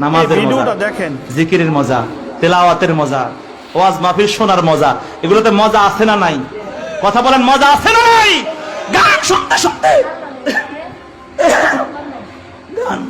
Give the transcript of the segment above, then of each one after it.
নামাজের ভিডিওটা মজা, দেখেন, জিকিরের মজা, তেলাওয়াতের মজা, ওয়াজ মাহফিল শোনার মজা, এগুলোতে মজা আছে না নাই? কথা বলেন, মজা আছে না নাই? গান শুনতে শুনতে গান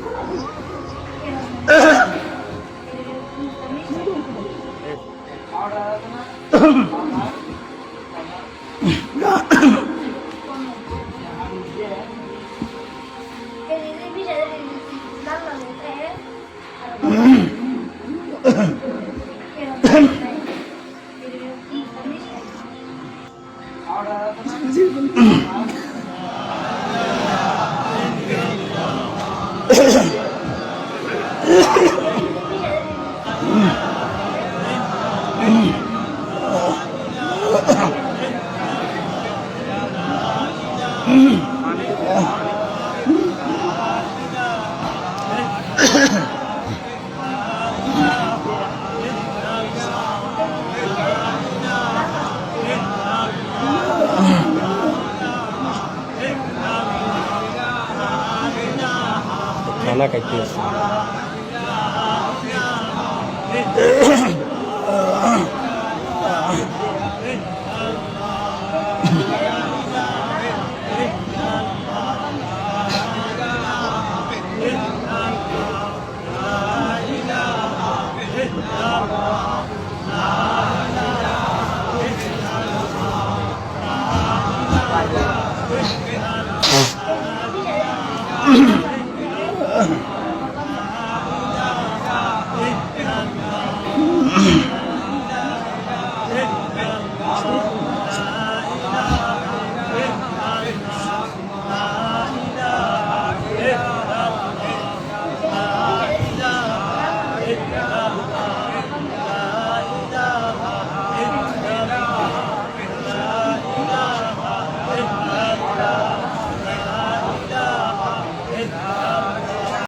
খানা খাইতে আছে।